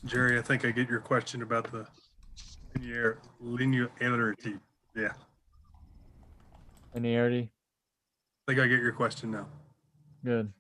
Jerry, I think I get your question about the linearity. Yeah, Linearity. I think I get your question now. Good.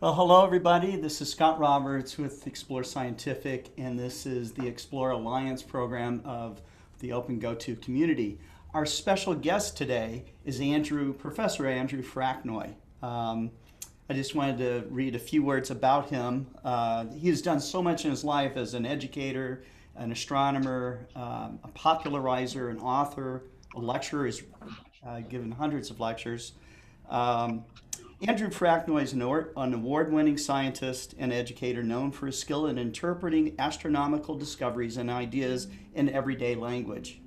Well, hello everybody. This is Scott Roberts with Explore Scientific, and this is the Explore Alliance program of the OpenGOTO community. Our special guest today is Professor Andrew Fraknoi. I just wanted to read a few words about him. He has done so much in his life as an educator, an astronomer, a popularizer, an author, a lecturer. He's given hundreds of lectures. Um, Andrew Fraknoi is an award-winning scientist and educator known for his skill in interpreting astronomical discoveries and ideas in everyday language.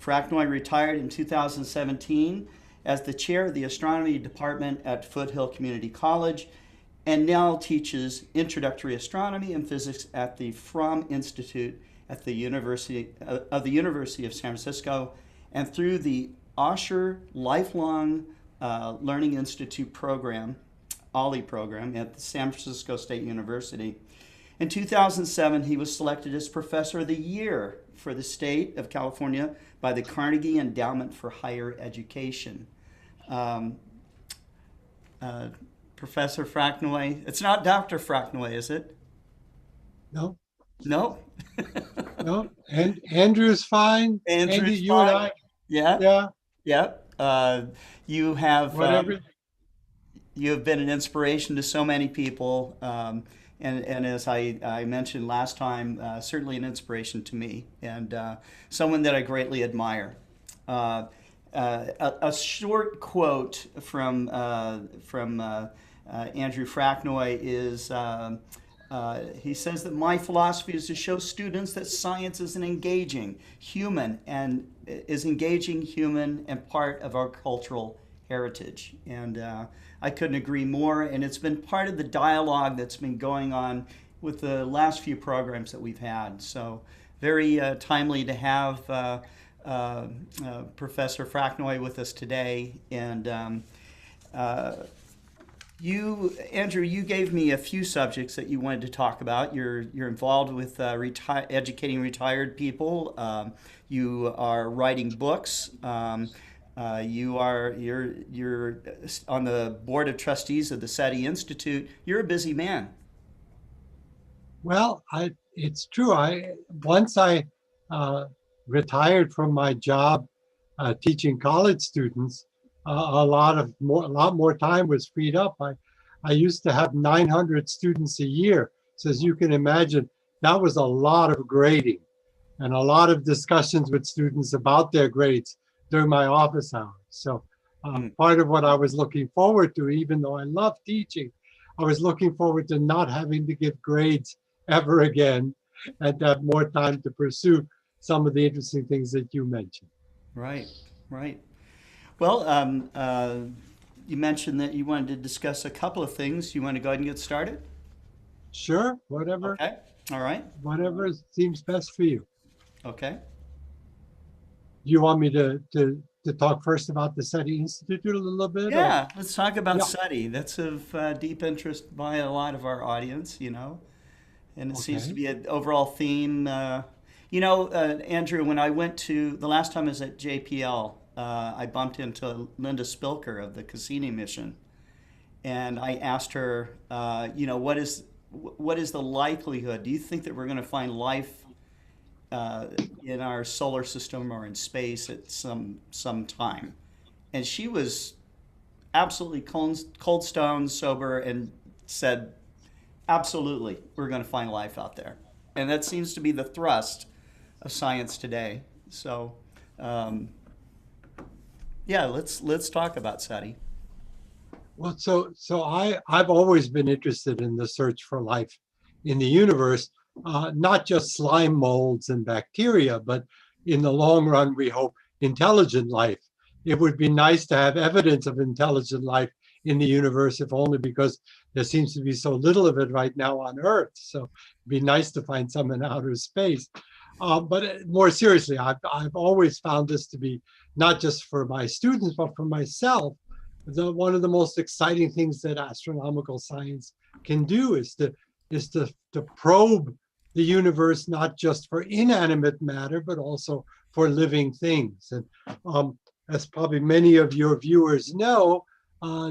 Fracknoy retired in 2017 as the chair of the astronomy department at Foothill Community College and now teaches introductory astronomy and physics at the Fromm Institute at the University of San Francisco and through the Osher Lifelong Learning Institute program, OLLI program at the San Francisco State University. In 2007, he was selected as Professor of the Year for the state of California by the Carnegie Endowment for Higher Education. Professor Fracknoy, it's not Dr. Fracknoy, is it? No, No? no. And Andrew's fine. Andrew's Andy, you fine. and I, Yeah, yeah, yeah. You have whatever. you have been an inspiration to so many people, and as I mentioned last time, certainly an inspiration to me, and someone that I greatly admire. A short quote from Andrew Fraknoi is. He says that my philosophy is to show students that science is an engaging human and part of our cultural heritage. And I couldn't agree more. And it's been part of the dialogue that's been going on with the last few programs that we've had. So very timely to have Professor Fracknoy with us today. And Andrew, you gave me a few subjects that you wanted to talk about. You're involved with educating retired people. You are writing books. You're on the board of trustees of the SETI Institute. You're a busy man. Well, it's true. Once I retired from my job teaching college students, a lot more time was freed up. I used to have 900 students a year. So as you can imagine, that was a lot of grading and a lot of discussions with students about their grades during my office hours. So part of what I was looking forward to, even though I love teaching, I was looking forward to not having to give grades ever again and to have more time to pursue some of the interesting things that you mentioned. Right, right. Well, you mentioned that you wanted to discuss a couple of things. You want to go ahead and get started? Sure, whatever, Okay. All right. whatever seems best for you. Okay. You want me to talk first about the SETI Institute a little bit? Yeah, let's talk about Yeah. SETI. That's of deep interest by a lot of our audience, and it seems to Okay. be an overall theme. Andrew, when I went to the last time I was at JPL, I bumped into Linda Spilker of the Cassini mission, and I asked her, what is the likelihood? Do you think that we're going to find life in our solar system or in space at some time? And she was absolutely cold stone sober and said, absolutely, we're going to find life out there. And that seems to be the thrust of science today. So, yeah, let's talk about SETI. Well, so I've always been interested in the search for life in the universe, not just slime molds and bacteria, but in the long run, we hope intelligent life. It would be nice to have evidence of intelligent life in the universe, if only because there seems to be so little of it right now on Earth. So it'd be nice to find some in outer space. But more seriously, I've always found this to be not just for my students, but for myself, one of the most exciting things that astronomical science can do is to probe the universe, not just for inanimate matter, but also for living things. And as probably many of your viewers know,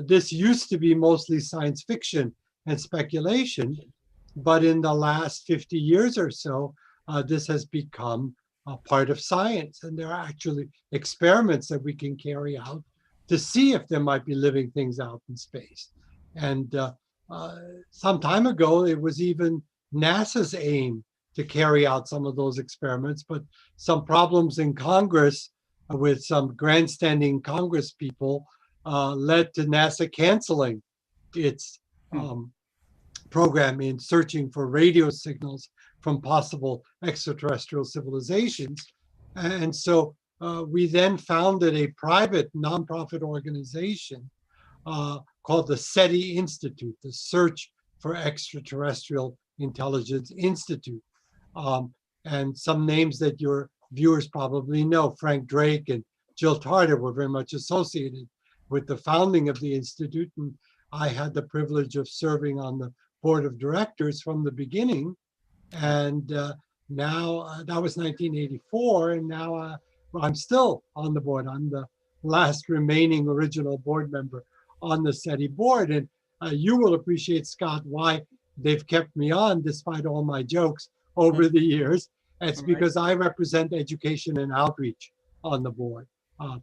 this used to be mostly science fiction and speculation, but in the last 50 years or so, this has become a part of science. And there are actually experiments that we can carry out to see if there might be living things out in space. And some time ago, it was even NASA's aim to carry out some of those experiments, but some problems in Congress with some grandstanding Congress people, led to NASA canceling its program in searching for radio signals from possible extraterrestrial civilizations. And so we then founded a private nonprofit organization called the SETI Institute, the Search for Extraterrestrial Intelligence Institute. And some names that your viewers probably know, Frank Drake and Jill Tarter, were very much associated with the founding of the Institute. And I had the privilege of serving on the board of directors from the beginning. And now that was 1984. And now I'm still on the board. I'm the last remaining original board member on the SETI board. And you will appreciate, Scott, why they've kept me on despite all my jokes over the years. It's because I represent education and outreach on the board.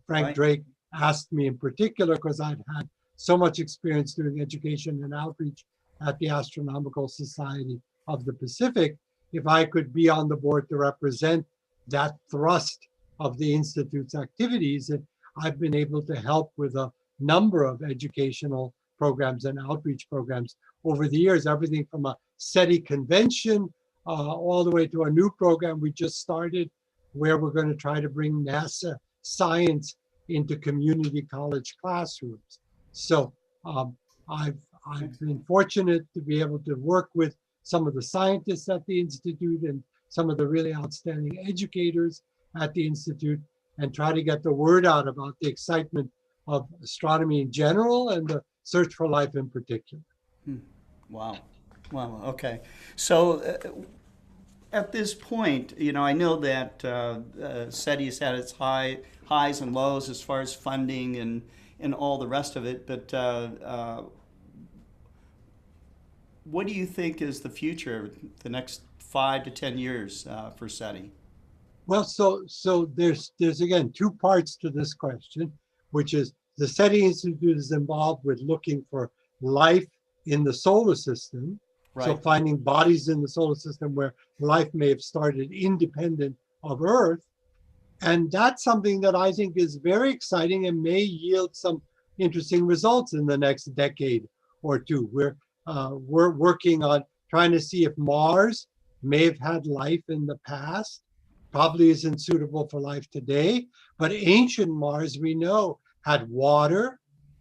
Frank Drake asked me in particular, because I've had so much experience doing education and outreach at the Astronomical Society of the Pacific, if I could be on the board to represent that thrust of the Institute's activities. And I've been able to help with a number of educational programs and outreach programs over the years, everything from a SETI convention all the way to a new program we just started where we're going to try to bring NASA science into community college classrooms. So I've been fortunate to be able to work with some of the scientists at the Institute and some of the really outstanding educators at the Institute and try to get the word out about the excitement of astronomy in general and the search for life in particular. Wow. Wow. Okay. So at this point, you know, I know that SETI has had its highs and lows as far as funding and all the rest of it, but what do you think is the future, the next 5 to 10 years for SETI? Well, so there's again two parts to this question, which is the SETI Institute is involved with looking for life in the solar system. Right. So finding bodies in the solar system where life may have started independent of Earth. And that's something that I think is very exciting and may yield some interesting results in the next decade or two. We're working on trying to see if Mars may have had life in the past, probably isn't suitable for life today, but ancient Mars, we know, had water,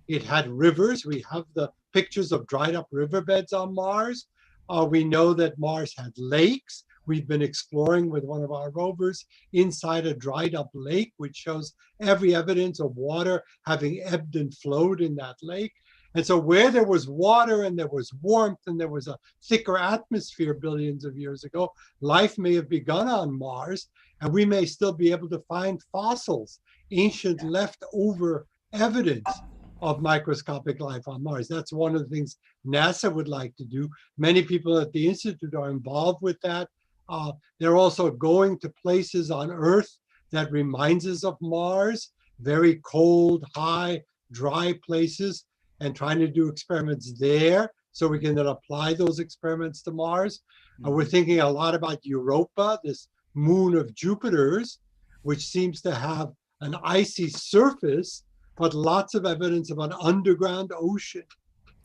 it had rivers. We have the pictures of dried up riverbeds on Mars. We know that Mars had lakes. We've been exploring with one of our rovers inside a dried up lake, which shows every evidence of water having ebbed and flowed in that lake. And so where there was water and there was warmth and there was a thicker atmosphere billions of years ago, life may have begun on Mars, and we may still be able to find fossils, ancient leftover evidence of microscopic life on Mars. That's one of the things NASA would like to do. Many people at the Institute are involved with that. They're also going to places on Earth that reminds us of Mars, very cold, high, dry places, and trying to do experiments there so we can then apply those experiments to Mars. We're thinking a lot about Europa, this moon of Jupiter's, which seems to have an icy surface, but lots of evidence of an underground ocean,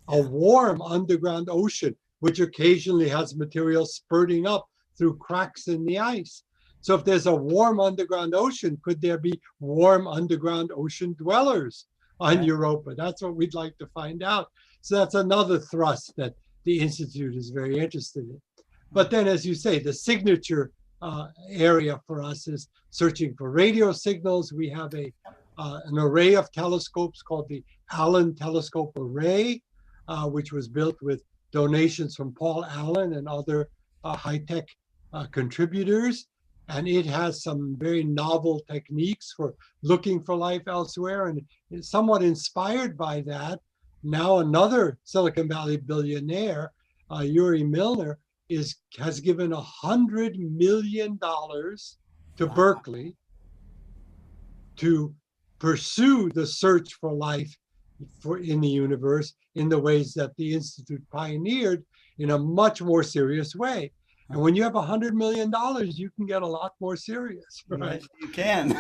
a warm underground ocean, which occasionally has material spurting up through cracks in the ice. So if there's a warm underground ocean, could there be warm underground ocean dwellers on Europa? That's what we'd like to find out. So that's another thrust that the Institute is very interested in. But then, as you say, the signature area for us is searching for radio signals. We have an array of telescopes called the Allen Telescope Array, which was built with donations from Paul Allen and other high-tech contributors. And it has some very novel techniques for looking for life elsewhere. And it's somewhat inspired by that. Now another Silicon Valley billionaire, Yuri Milner, has given $100 million to Berkeley to pursue the search for life in the universe in the ways that the Institute pioneered in a much more serious way. And when you have $100 million, you can get a lot more serious, right? Yes, you can.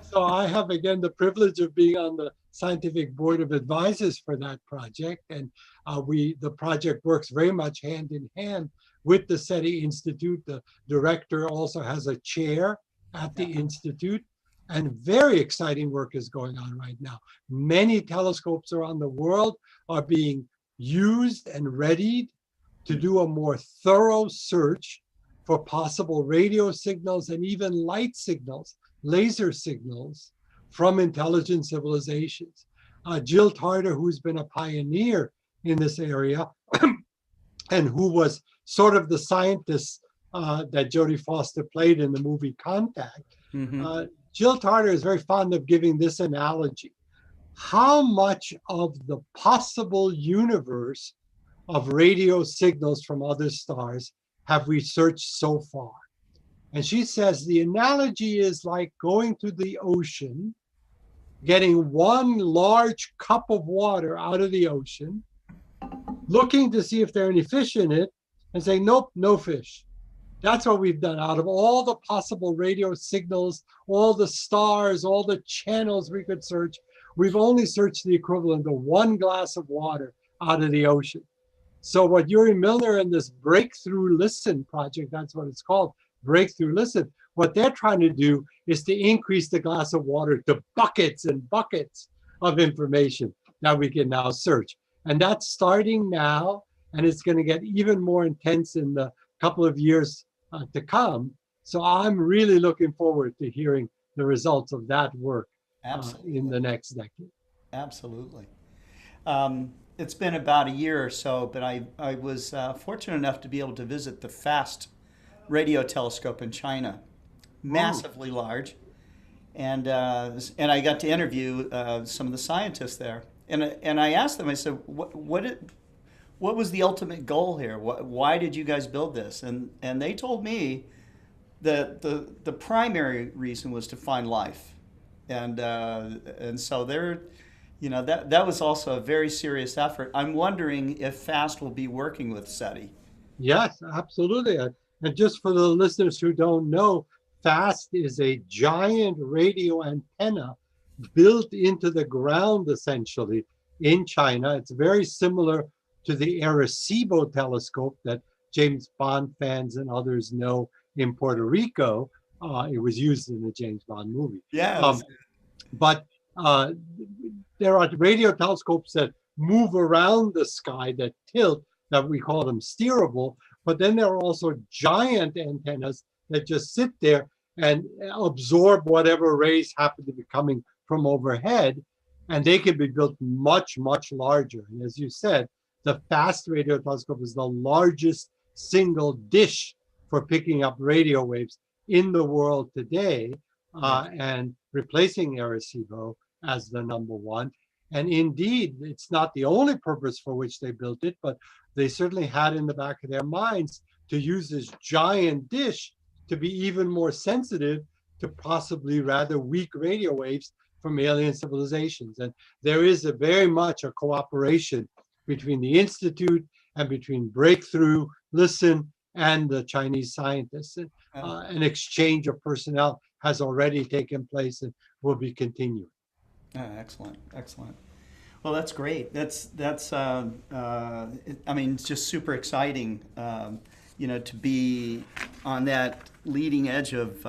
So I have, again, the privilege of being on the scientific board of advisors for that project. And the project works very much hand in hand with the SETI Institute. The director also has a chair at the Institute. And very exciting work is going on right now. Many telescopes around the world are being used and readied to do a more thorough search for possible radio signals and even light signals, laser signals from intelligent civilizations. Jill Tarter, who's been a pioneer in this area and who was sort of the scientist that Jodie Foster played in the movie Contact, Jill Tarter is very fond of giving this analogy. How much of the possible universe of radio signals from other stars have we searched so far? And she says the analogy is like going to the ocean, getting one large cup of water out of the ocean, looking to see if there are any fish in it, and saying, nope, no fish. That's what we've done. Out of all the possible radio signals, all the stars, all the channels we could search, we've only searched the equivalent of one glass of water out of the ocean. So what Yuri Milner and this Breakthrough Listen project, that's what it's called, Breakthrough Listen, what they're trying to do is to increase the glass of water to buckets and buckets of information that we can now search. And that's starting now, and it's going to get even more intense in the couple of years to come. So I'm really looking forward to hearing the results of that work in the next decade. Absolutely. It's been about a year or so, but I was fortunate enough to be able to visit the FAST radio telescope in China, massively large, and I got to interview some of the scientists there, and I asked them, I said, what was the ultimate goal here? Why did you guys build this? And they told me that the primary reason was to find life, and so they're, you know, that was also a very serious effort. I'm wondering if FAST will be working with SETI. Yes, absolutely. And just for the listeners who don't know, FAST is a giant radio antenna built into the ground, essentially, in China. It's very similar to the Arecibo telescope that James Bond fans and others know in Puerto Rico. It was used in the James Bond movie. Yeah. But there are radio telescopes that move around the sky, that tilt, that we call them steerable. But then there are also giant antennas that just sit there and absorb whatever rays happen to be coming from overhead. And they can be built much, much larger. And as you said, the FAST radio telescope is the largest single dish for picking up radio waves in the world today, and replacing Arecibo as the number one. And indeed, it's not the only purpose for which they built it, but they certainly had in the back of their minds to use this giant dish to be even more sensitive to possibly rather weak radio waves from alien civilizations. And there is very much a cooperation between the Institute and between Breakthrough Listen and the Chinese scientists. And an exchange of personnel has already taken place and will be continuing. Excellent, excellent. Well, that's great. That's I mean, it's just super exciting, you know, to be on that leading edge of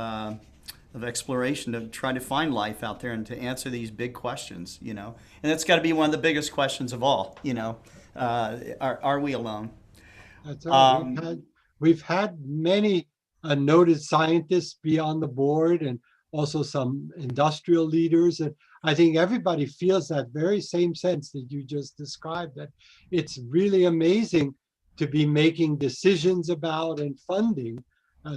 exploration to try to find life out there and to answer these big questions, you know. And that's got to be one of the biggest questions of all, you know. Are we alone? That's right. We've had many noted scientists be on the board, and also some industrial leaders. And I think everybody feels that very same sense that you just described, that it's really amazing to be making decisions about and funding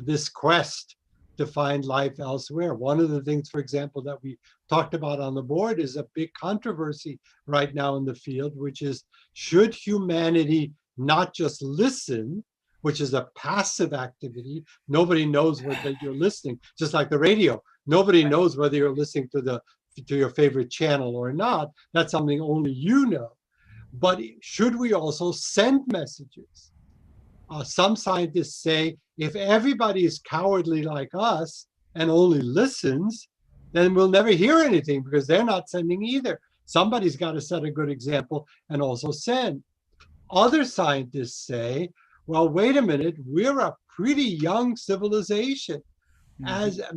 this quest to find life elsewhere. One of the things, for example, that we talked about on the board is a big controversy right now in the field, which is, should humanity not just listen, which is a passive activity? Nobody knows whether you're listening, just like the radio. Nobody knows whether you're listening to your favorite channel or not. That's something only you know. But should we also send messages? Some scientists say if everybody is cowardly like us and only listens, then we'll never hear anything because they're not sending either. Somebody's got to set a good example and also send. Other scientists say, well, wait a minute, we're a pretty young civilization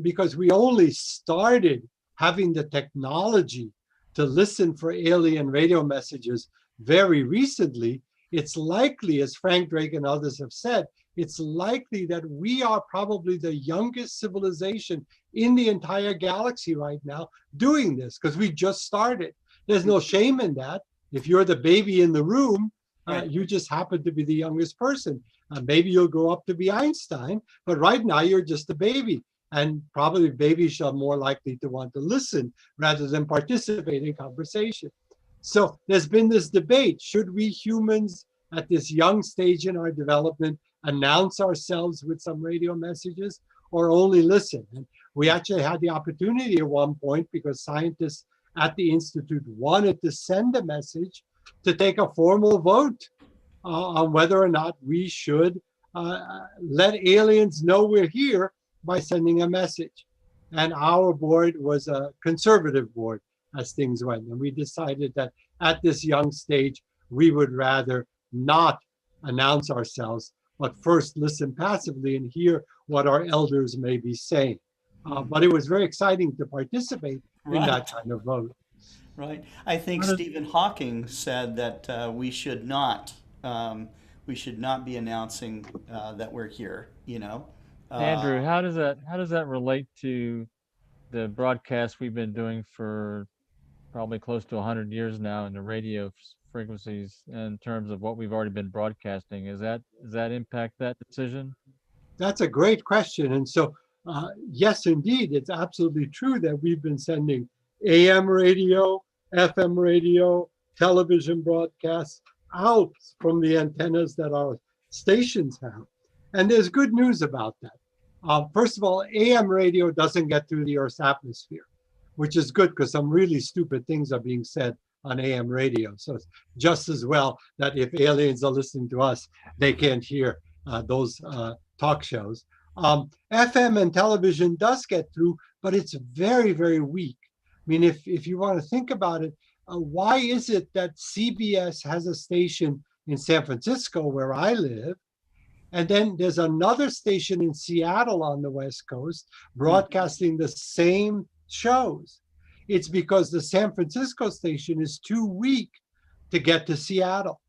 because we only started having the technology to listen for alien radio messages very recently. It's likely, as Frank Drake and others have said, it's likely that we are probably the youngest civilization in the entire galaxy right now doing this because we just started. There's no shame in that. If you're the baby in the room, you just happen to be the youngest person. Maybe you'll grow up to be Einstein, but right now you're just a baby. And probably babies are more likely to want to listen rather than participate in conversation. So there's been this debate. Should we humans at this young stage in our development announce ourselves with some radio messages or only listen? And we actually had the opportunity at one point, because scientists at the Institute wanted to send a message, to take a formal vote on whether or not we should let aliens know we're here by sending a message. And our board was a conservative board as things went. And we decided that at this young stage, we would rather not announce ourselves, but first listen passively and hear what our elders may be saying. But it was very exciting to participate in that kind of vote. Right. I think Stephen Hawking said that we should not be announcing that we're here. Andrew, how does that relate to the broadcast we've been doing for probably close to 100 years now in the radio frequencies in terms of what we've already been broadcasting? Does that impact that decision? That's a great question. And so, yes, indeed, it's absolutely true that we've been sending AM radio, FM radio, television broadcasts out from the antennas that our stations have. And there's good news about that. First of all, AM radio doesn't get through the Earth's atmosphere, which is good because some really stupid things are being said on AM radio. So it's just as well that if aliens are listening to us, they can't hear those talk shows. FM and television does get through, but it's very, very weak. I mean, if you want to think about it, why is it that CBS has a station in San Francisco where I live, and then there's another station in Seattle on the West Coast broadcasting the same shows? It's because the San Francisco station is too weak to get to Seattle.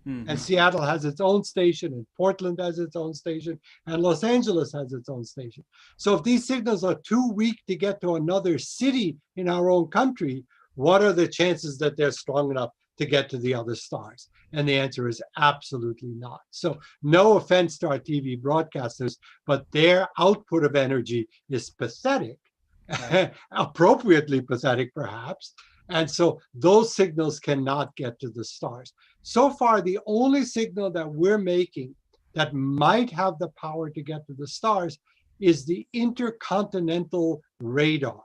And Seattle has its own station, and Portland has its own station, and Los Angeles has its own station. So if these signals are too weak to get to another city in our own country, what are the chances that they're strong enough to get to the other stars? And the answer is absolutely not. So no offense to our TV broadcasters, but their output of energy is pathetic, appropriately pathetic perhaps. And so those signals cannot get to the stars. So far, the only signal that we're making that might have the power to get to the stars is the intercontinental radar.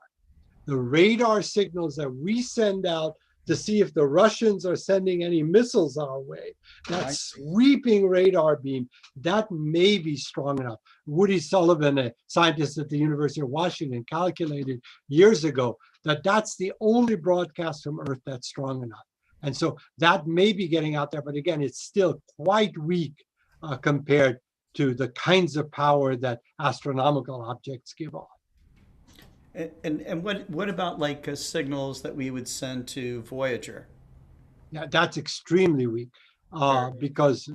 The radar signals that we send out to see if the Russians are sending any missiles our way, that sweeping radar beam, that may be strong enough. Woody Sullivan, a scientist at the University of Washington, calculated years ago that that's the only broadcast from Earth that's strong enough. And so that may be getting out there, but again, it's still quite weak compared to the kinds of power that astronomical objects give off. And what about like signals that we would send to Voyager? Yeah, that's extremely weak because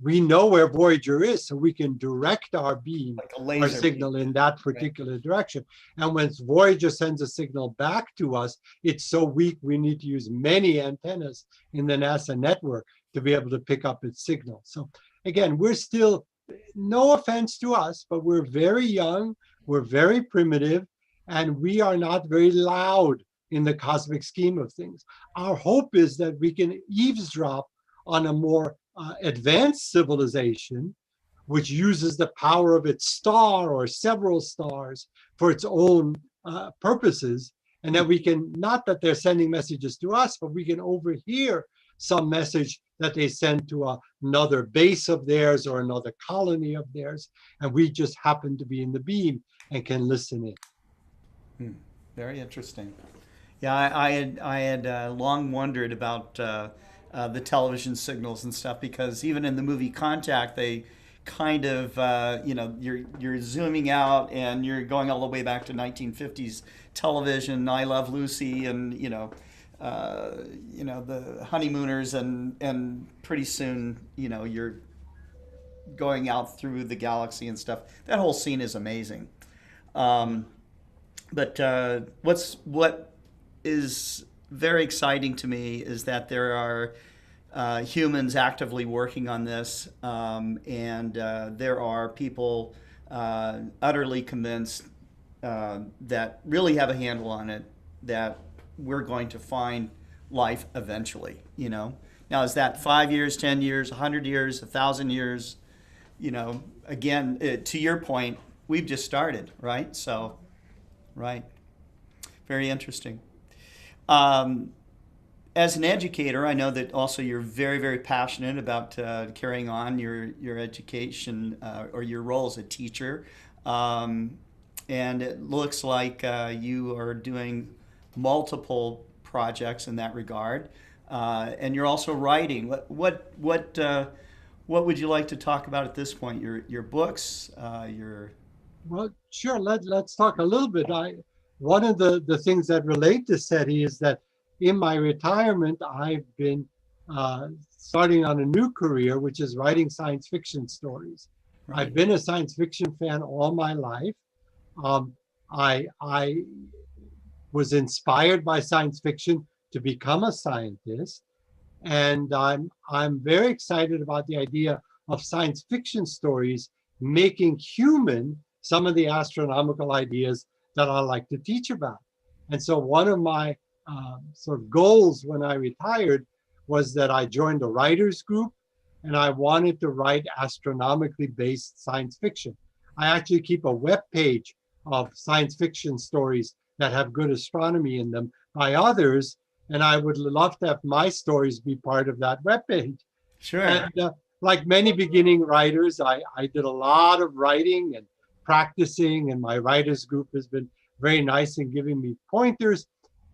we know where Voyager is, so we can direct our beam, like a laser our signal in that particular direction. And when Voyager sends a signal back to us, it's so weak we need to use many antennas in the NASA network to be able to pick up its signal. So again, we're still, no offense to us, but we're very young, we're very primitive, and we are not very loud in the cosmic scheme of things. Our hope is that we can eavesdrop on a more advanced civilization, which uses the power of its star or several stars for its own purposes, and that we can, not that they're sending messages to us, but we can overhear some message that they send to another base of theirs or another colony of theirs, and we just happen to be in the beam and can listen in. Very interesting. Yeah, I had long wondered about the television signals and stuff, because even in the movie Contact, they kind of you're zooming out and you're going all the way back to 1950s television, I Love Lucy, and the honeymooners, and pretty soon you're going out through the galaxy and stuff. That whole scene is amazing. But what is very exciting to me is that there are humans actively working on this, and there are people utterly convinced that really have a handle on it, that we're going to find life eventually. Now, is that 5 years, 10 years, 100 years, 1,000 years? Again, to your point, we've just started, right? So, right. Very interesting. As an educator, I know that also you're very, very passionate about carrying on your education or your role as a teacher. And it looks like you are doing multiple projects in that regard. And you're also writing. What would you like to talk about at this point? Your books, your... Well, sure. Let's talk a little bit. One of the things that relate to SETI is that in my retirement, I've been starting on a new career, which is writing science fiction stories. Right. I've been a science fiction fan all my life. I was inspired by science fiction to become a scientist, and I'm very excited about the idea of science fiction stories making human some of the astronomical ideas that I like to teach about. And so one of my sort of goals when I retired was that I joined a writers group, and I wanted to write astronomically based science fiction. I actually keep a web page of science fiction stories that have good astronomy in them by others, and I would love to have my stories be part of that web page. Sure. And like many beginning writers, I did a lot of writing and practicing, and my writers group has been very nice in giving me pointers.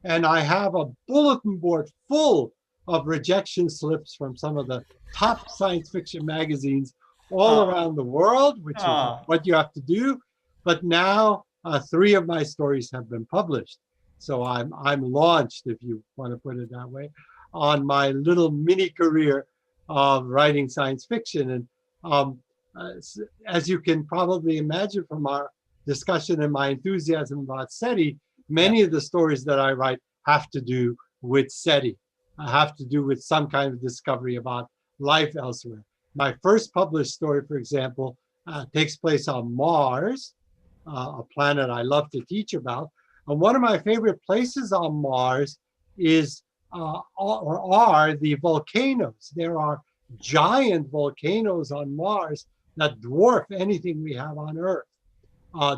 And I have a bulletin board full of rejection slips from some of the top science fiction magazines all around the world, which is what you have to do. But now 3 of my stories have been published. So I'm launched, if you want to put it that way, on my little mini career of writing science fiction. And as you can probably imagine from our discussion and my enthusiasm about SETI, many of the stories that I write have to do with SETI, have to do with some kind of discovery about life elsewhere. My first published story, for example, takes place on Mars, a planet I love to teach about. And one of my favorite places on Mars is are the volcanoes. There are giant volcanoes on Mars that dwarf anything we have on Earth.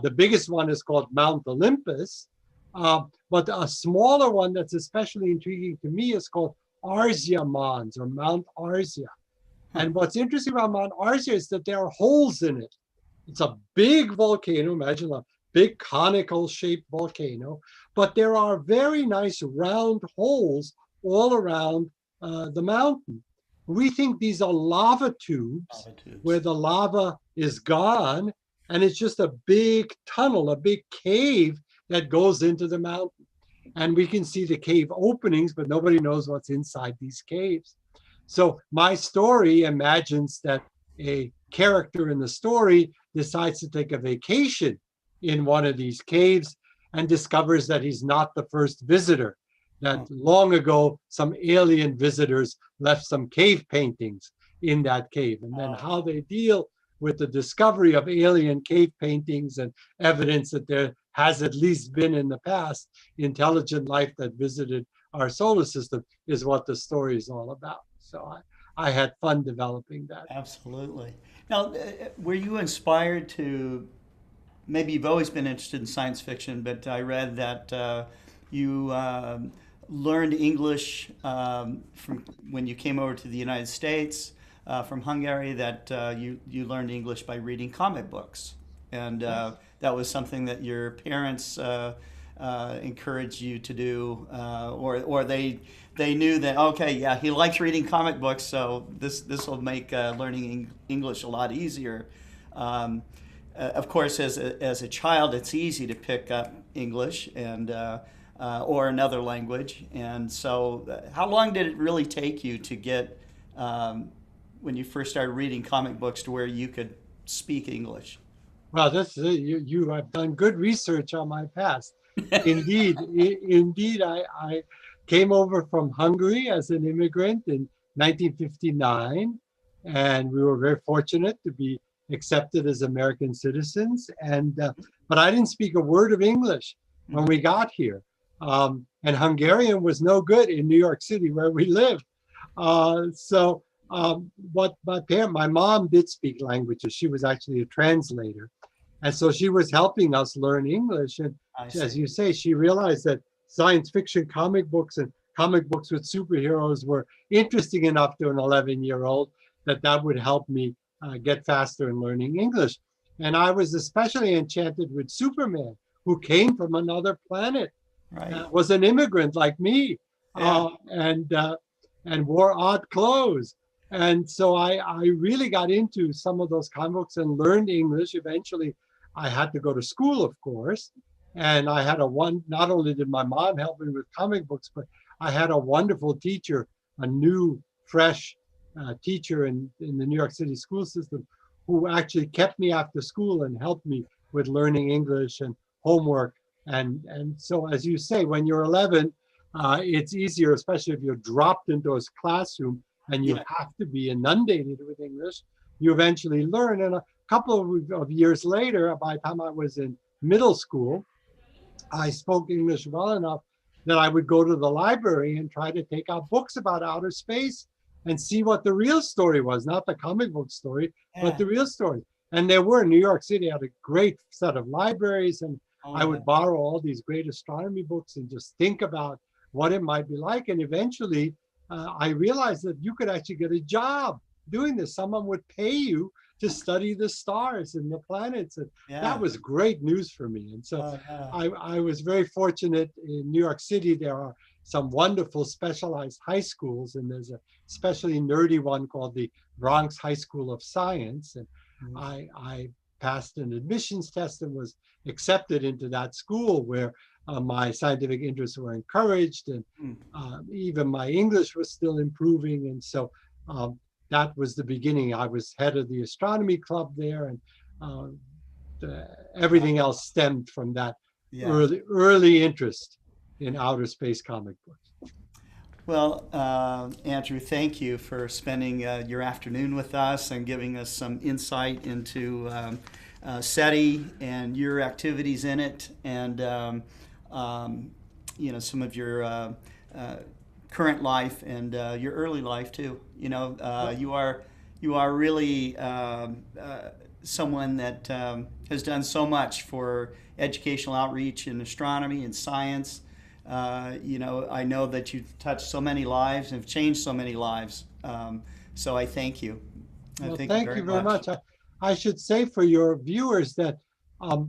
The biggest one is called Mount Olympus, but a smaller one that's especially intriguing to me is called Arzia Mons, or Mount Arzia. And what's interesting about Mount Arzia is that there are holes in it. It's a big volcano, imagine a big conical shaped volcano, but there are very nice round holes all around the mountain. We think these are lava tubes where the lava is gone, and it's just a big tunnel, a big cave that goes into the mountain. And we can see the cave openings, but nobody knows what's inside these caves. So my story imagines that a character in the story decides to take a vacation in one of these caves and discovers that he's not the first visitor, that long ago some alien visitors left some cave paintings in that cave. And then how they deal with the discovery of alien cave paintings and evidence that there has at least been in the past intelligent life that visited our solar system is what the story is all about. So I had fun developing that. Absolutely. Now, were you inspired to, maybe you've always been interested in science fiction, but I read that you learned English from when you came over to the United States from Hungary, that you learned English by reading comic books, and that was something that your parents encouraged you to do, or they knew that, okay, yeah, he likes reading comic books, so this will make learning English a lot easier. Of course, as a child, it's easy to pick up English and or another language. And so, how long did it really take you to get when you first started reading comic books to where you could speak English? Well, you have done good research on my past. Indeed, I came over from Hungary as an immigrant in 1959, and we were very fortunate to be accepted as American citizens. And but I didn't speak a word of English when we got here, and Hungarian was no good in New York City where we lived. So what my mom did speak languages. She was actually a translator. And so she was helping us learn English. And as you say, she realized that science fiction comic books and comic books with superheroes were interesting enough to an 11-year-old that would help me get faster in learning English. And I was especially enchanted with Superman, who came from another planet, was an immigrant like me, and wore odd clothes. And so I really got into some of those comic books and learned English. Eventually, I had to go to school, of course. And I had not only did my mom help me with comic books, but I had a wonderful teacher, a new, fresh teacher in the New York City school system, who actually kept me after school and helped me with learning English and homework. And so, as you say, when you're 11, it's easier, especially if you're dropped into a classroom and you have to be inundated with English. You eventually learn. And a couple of years later, by the time I was in middle school, I spoke English well enough that I would go to the library and try to take out books about outer space and see what the real story was, not the comic book story, but the real story. And there were, New York City had a great set of libraries, and I would borrow all these great astronomy books and just think about what it might be like. And eventually, I realized that you could actually get a job doing this. Someone would pay you to study the stars and the planets. And that was great news for me. And so I was very fortunate in New York City. There are some wonderful specialized high schools, and there's a especially nerdy one called the Bronx High School of Science. And I passed an admissions test and was accepted into that school, where my scientific interests were encouraged, and even my English was still improving. And so that was the beginning. I was head of the astronomy club there, and everything else stemmed from that early interest in outer space comic books. Well, Andrew, thank you for spending your afternoon with us and giving us some insight into SETI and your activities in it, and some of your current life and your early life too. You are really someone that has done so much for educational outreach in astronomy and science. I know that you've touched so many lives and have changed so many lives. So I thank you. Well, thank you very much. I should say for your viewers that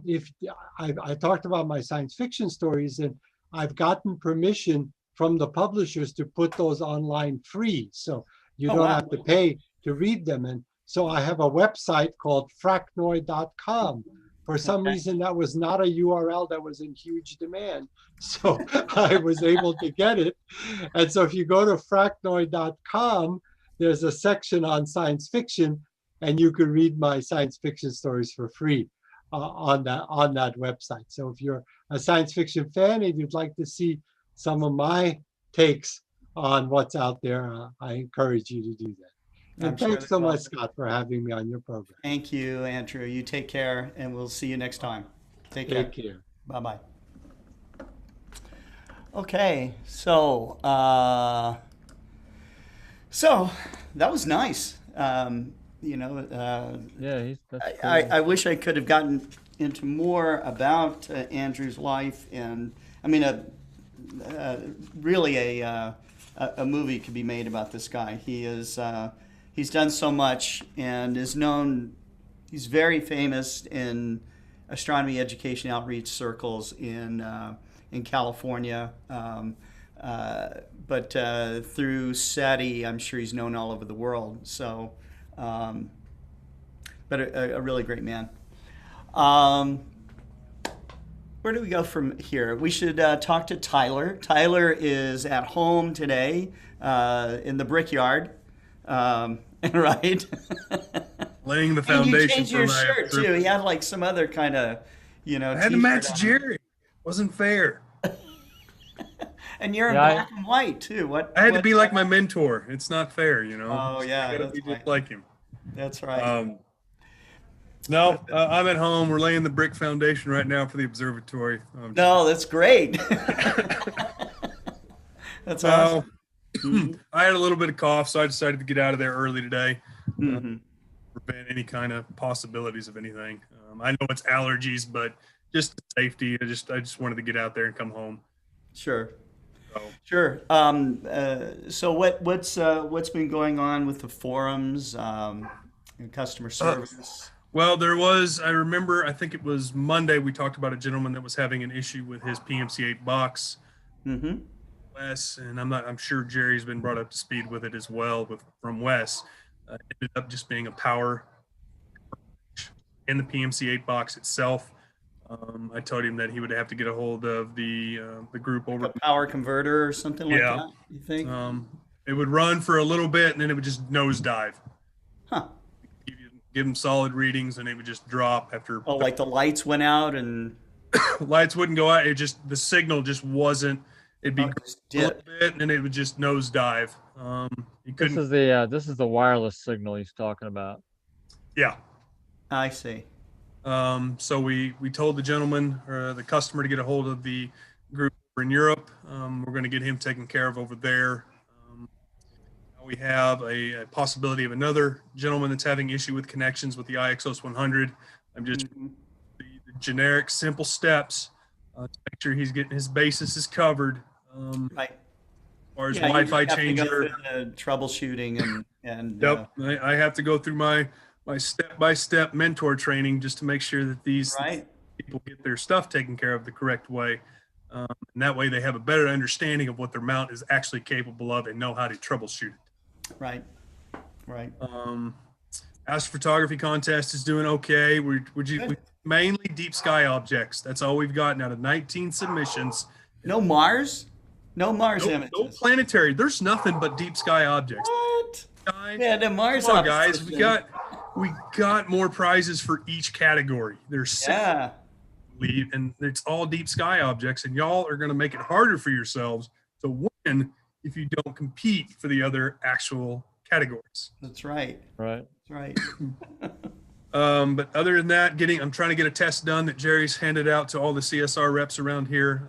if I talked about my science fiction stories, and I've gotten permission from the publishers to put those online free. So you don't have to pay to read them. And so I have a website called Fracknoy.com. For some reason, that was not a URL that was in huge demand. So I was able to get it. And so if you go to Fracknoy.com, there's a section on science fiction, and you can read my science fiction stories for free on that website. So if you're a science fiction fan and you'd like to see some of my takes on what's out there, I encourage you to do that. And thanks so much, Scott, for having me on your program. Thank you, Andrew. You take care, and we'll see you next time. Take care. Take care. Bye-bye. Okay, so that was nice. I wish I could have gotten into more about Andrew's life, and really a movie could be made about this guy. He is he's done so much and is known. He's very famous in astronomy education outreach circles in California. But through SETI, I'm sure he's known all over the world. So, but a really great man. Where do we go from here? We should talk to Tyler. Tyler is at home today in the brickyard, right? Laying the And you foundation changed for your my shirt too. He had like some other kind of, I had to t-shirt match on. Jerry. Wasn't fair. And you're in Yeah, black and white too. What? I had to what- be like my mentor. It's not fair, you know. Oh yeah, I gotta that's be just right. like him. That's right. No, I'm at home. We're laying the brick foundation right now for the observatory. No, that's great. That's awesome. I had a little bit of cough, so I decided to get out of there early today. Mhm. Prevent any kind of possibilities of anything. I know it's allergies, but just safety. I just wanted to get out there and come home. Sure. So, Sure. So what's been going on with the forums, and customer service? well, there was. I remember. I think it was Monday. We talked about a gentleman that was having an issue with his PMC8 box. Mm-hmm. Wes, and I'm sure Jerry's been brought up to speed with it as well from Wes. It ended up just being a power in the PMC8 box itself. I told him that he would have to get a hold of the group over. A power converter or something like Yeah. that, you think? It would run for a little bit and then it would just nosedive. Huh. Give him solid readings and it would just drop after. Oh, like the lights went out and Lights wouldn't go out. It just, the signal just wasn't. It'd be just a little dip. bit and then it would just nosedive. He This couldn't. is the wireless signal he's talking about. Yeah. I see. So we told the gentleman or the customer to get a hold of the group over in Europe. We're going to get him taken care of over there. We have a possibility of another gentleman that's having issue with connections with the IXOS 100. I'm just Mhm. the generic simple steps to make sure he's getting his basis is covered. Right. As far as Yeah, you Wi-Fi have to go changer. through the troubleshooting and Yep. I have to go through my step-by-step mentor training just to make sure that these right. people get their stuff taken care of the correct way. And that way they have a better understanding of what their mount is actually capable of and know how to troubleshoot it. Right. Right. Astrophotography contest is doing okay. We Good. mainly deep sky objects. That's all we've gotten out of 19 submissions. No Mars? No Mars No images. planetary. There's nothing but deep sky objects. What? Sky- Yeah, the Mars Come on, guys. opposition. We got more prizes for each category. There's six, Yeah. I believe, and it's all deep sky objects, and y'all are going to make it harder for yourselves to win if you don't compete for the other actual categories. That's right. Right. That's right. But other than that, I'm trying to get a test done that Jerry's handed out to all the CSR reps around here.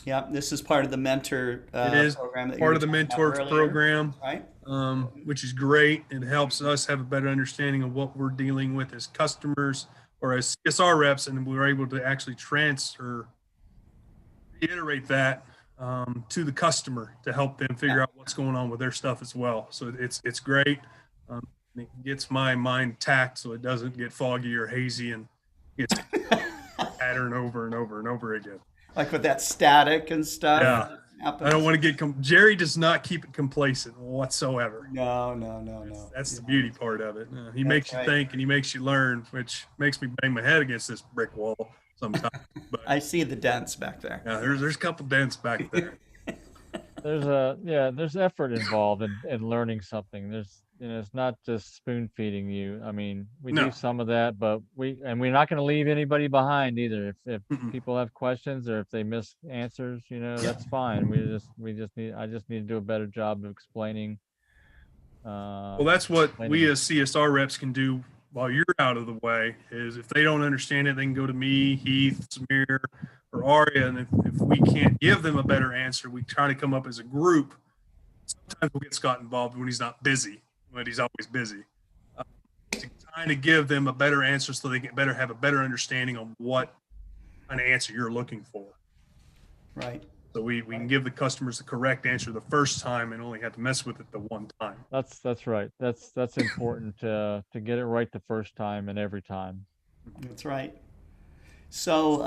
Yeah, this is part of the mentor It is program that you part were of the talking about mentor earlier, program, right? which is great. It helps us have a better understanding of what we're dealing with as customers or as CSR reps, and we're able to actually reiterate that to the customer to help them figure out what's going on with their stuff as well. So it's great. It gets my mind tacked so it doesn't get foggy or hazy and gets pattern over and over and over again. Like with that static and stuff. Yeah. Happens. I don't want to get Jerry does not keep it complacent whatsoever. No. That's the beauty part of it. He makes you right. think and he makes you learn, which makes me bang my head against this brick wall sometimes. But I see the dents back there. yeah, there's a couple dents back there. There's effort involved in learning something. It's not just spoon feeding you. I mean, we No. do some of that, but we're not going to leave anybody behind either. If Mm-mm. people have questions or if they miss answers, that's fine. I just need to do a better job of explaining. Well, that's what we as CSR reps can do while you're out of the way. Is if they don't understand it, they can go to me, Heath, Samir, or Aria, and if we can't give them a better answer, we try to come up as a group. Sometimes we'll get Scott involved when he's not busy, but he's always busy. To kind of give them a better answer so they can have a better understanding on what kind of answer you're looking for. Right. So we can give the customers the correct answer the first time and only have to mess with it the one time. That's right. That's important to get it right the first time and every time. That's right. So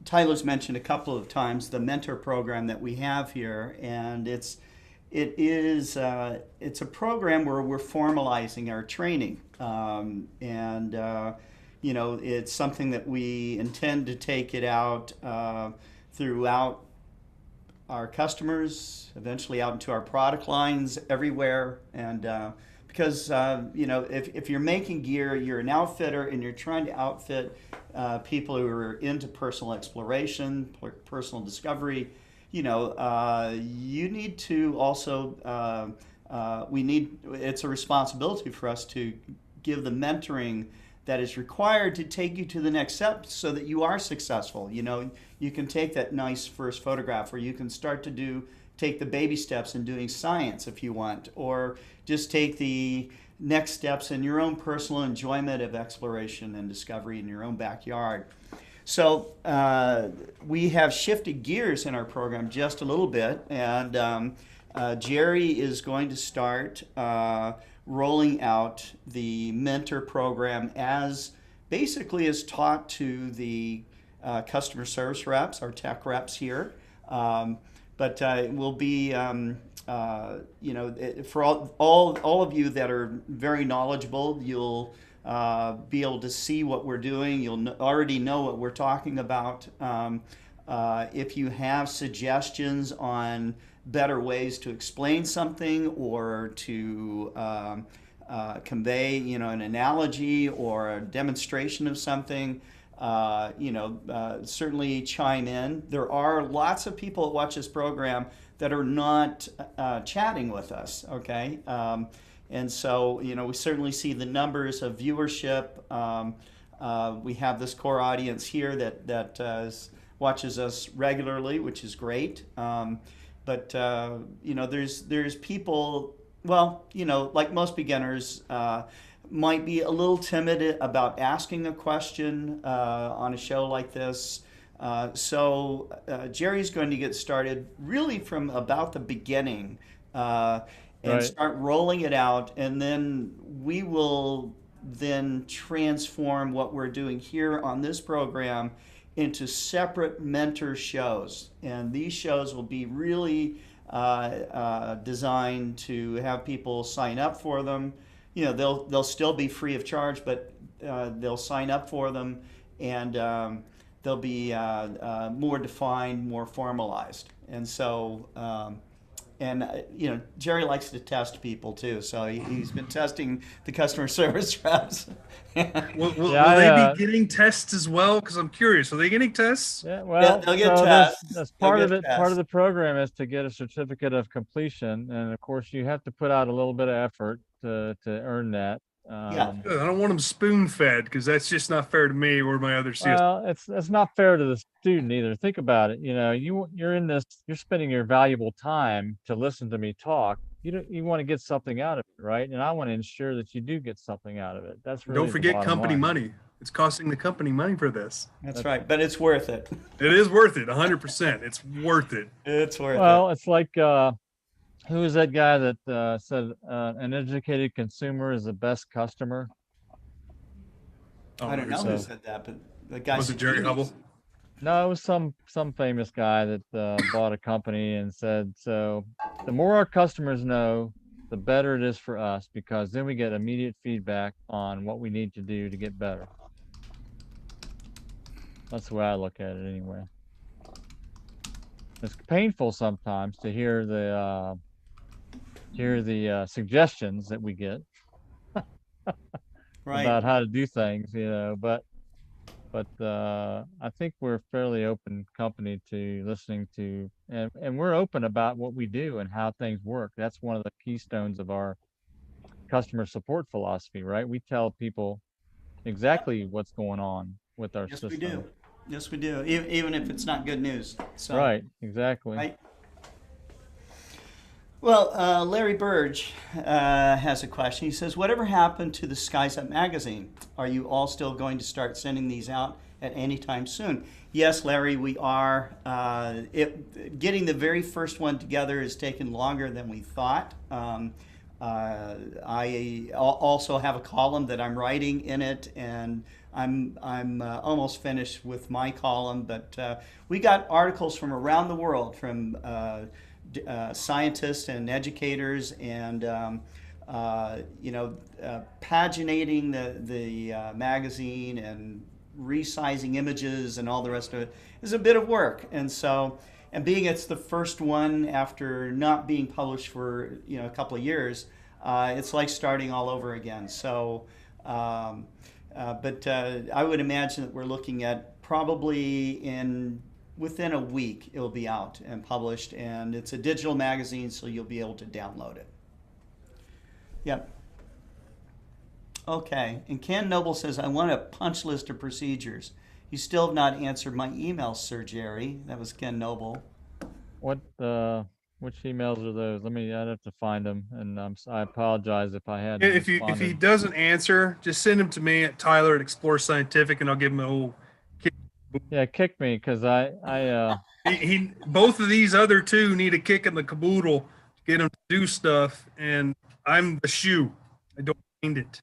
Tyler's mentioned a couple of times the mentor program that we have here, and it's a program where we're formalizing our training, you know, it's something that we intend to take it out throughout our customers, eventually out into our product lines everywhere, and because you know, if you're making gear, you're an outfitter, and you're trying to outfit people who are into personal exploration, personal discovery. You know, you need to also, it's a responsibility for us to give the mentoring that is required to take you to the next step so that you are successful. You know, you can take that nice first photograph, or you can start to take the baby steps in doing science if you want, or just take the next steps in your own personal enjoyment of exploration and discovery in your own backyard. So we have shifted gears in our program just a little bit, and Jerry is going to start rolling out the mentor program as basically is taught to the customer service reps, our tech reps here. But it will be, you know, for all of you that are very knowledgeable, you'll be able to see what we're doing. You'll already know what we're talking about. If you have suggestions on better ways to explain something or to convey, you know, an analogy or a demonstration of something, you know, certainly chime in. There are lots of people that watch this program that are not chatting with us, okay? And so, you know, we certainly see the numbers of viewership. We have this core audience here that watches us regularly, which is great. But you know, there's people, well, you know, like most beginners, might be a little timid about asking a question on a show like this. So Jerry's going to get started really from about the beginning and start rolling it out, and then we will then transform what we're doing here on this program into separate mentor shows. And these shows will be really designed to have people sign up for them. You know, they'll still be free of charge, but they'll sign up for them, and they'll be more defined, more formalized. And so, you know, Jerry likes to test people too, so he's been testing the customer service reps. Will they be getting tests as well? Because I'm curious. Are they getting tests? Yeah, well, they'll get tests. That's part of it. Part of the program is to get a certificate of completion, and of course, you have to put out a little bit of effort to earn that. Yeah. Good. I don't want them spoon-fed, because that's just not fair to me or my other CS. Well, it's not fair to the student either. Think about it. You know, you're in this. You're spending your valuable time to listen to me talk. You want to get something out of it, right? And I want to ensure that you do get something out of it. That's really Don't forget the bottom company line. money. It's costing the company money for this. That's right, but it's worth it. It is worth it, 100%. It's worth it. It's worth it. Well, it's like who was that guy that said an educated consumer is the best customer? I don't know who said that, but the guy Was it Jerry Hubbell? No, it was some famous guy that bought a company and said, so the more our customers know, the better it is for us, because then we get immediate feedback on what we need to do to get better. That's the way I look at it anyway. It's painful sometimes to hear the suggestions that we get about how to do things, you know, but I think we're a fairly open company to listening to, and we're open about what we do and how things work. That's one of the keystones of our customer support philosophy, right? We tell people exactly what's going on with our system. We do. Yes, we do. Even if it's not good news. So, right. Exactly. Right. Well, Larry Burge has a question. He says, whatever happened to the Skies Up magazine? Are you all still going to start sending these out at any time soon. Yes, Larry, we are. Getting the very first one together has taken longer than we thought. I also have a column that I'm writing in it, and I'm almost finished with my column. But we got articles from around the world, from scientists and educators, and paginating the magazine and resizing images and all the rest of it is a bit of work. And so, and being it's the first one after not being published for a couple of years, it's like starting all over again. So, but I would imagine that we're looking at probably within a week it'll be out and published, and it's a digital magazine, so you'll be able to download it. Yep. Okay, and Ken Noble says, I want a punch list of procedures. You still have not answered my email, Sir Jerry. That was Ken Noble. Which emails are those? I'd have to find them, and I apologize if I had. If he doesn't answer, just send him to me at Tyler at Explore Scientific, and I'll give him a whole kick. Yeah, kick me, because he both of these other two need a kick in the caboodle to get him to do stuff, and I'm the shoe. I don't mind it.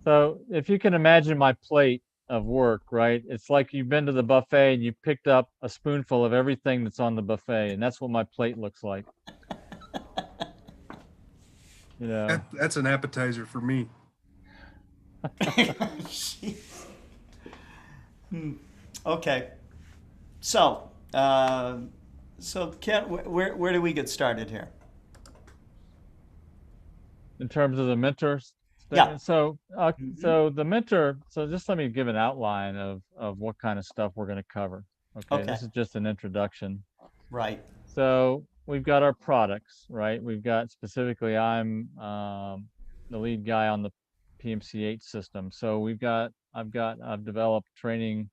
So if you can imagine my plate of work, right? It's like you've been to the buffet and you picked up a spoonful of everything that's on the buffet, and that's what my plate looks like. That's an appetizer for me. Okay. So Ken, where do we get started here? In terms of the mentors? Yeah. So the mentor, so just let me give an outline of what kind of stuff we're going to cover. Okay. This is just an introduction. Right. So we've got our products, right? We've got specifically, I'm the lead guy on the PMC-8 system. So I've developed training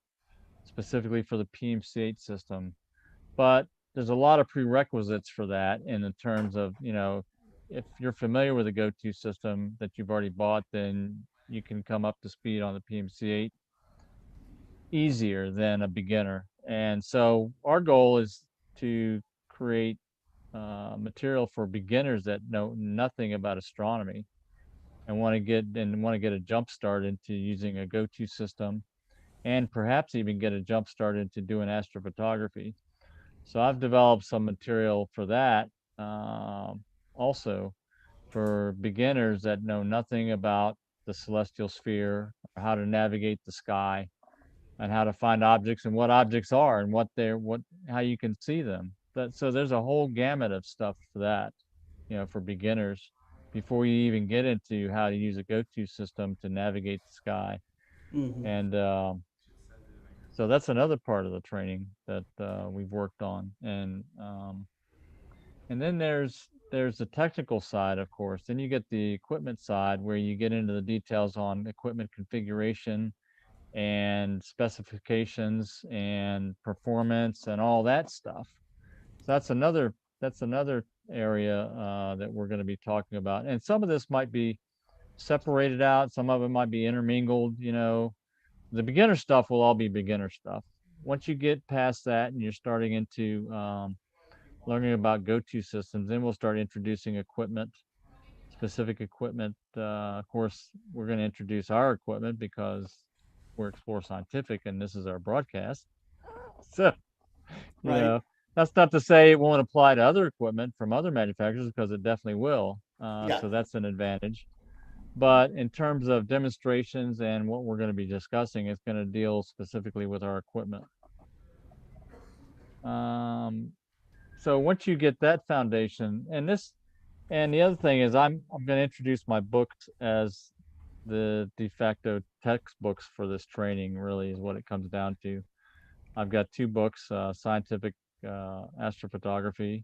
specifically for the PMC-8 system, but there's a lot of prerequisites for that in the terms of, if you're familiar with the GOTO system that you've already bought, then you can come up to speed on the PMC-8 easier than a beginner. And so our goal is to create material for beginners that know nothing about astronomy and want to get a jump start into using a GOTO system, and perhaps even get a jump start into doing astrophotography. So I've developed some material for that. Also for beginners that know nothing about the celestial sphere, or how to navigate the sky, and how to find objects and what objects are and how you can see them. So there's a whole gamut of stuff for that, for beginners, before you even get into how to use a GOTO system to navigate the sky. Mm-hmm. And so that's another part of the training that we've worked on. And then there's the technical side, of course. Then you get the equipment side, where you get into the details on equipment configuration and specifications and performance and all that stuff. So that's another area that we're going to be talking about. And some of this might be separated out. Some of it might be intermingled. The beginner stuff will all be beginner stuff. Once you get past that and you're starting into learning about GOTO systems, then we'll start introducing specific equipment. Of course, we're going to introduce our equipment because we're Explore Scientific and this is our broadcast. So, that's not to say it won't apply to other equipment from other manufacturers, because it definitely will. So that's an advantage. But in terms of demonstrations and what we're going to be discussing, it's going to deal specifically with our equipment. So once you get that foundation, and the other thing is, I'm going to introduce my books as the de facto textbooks for this training. Really is what it comes down to. I've got two books, Scientific Astrophotography,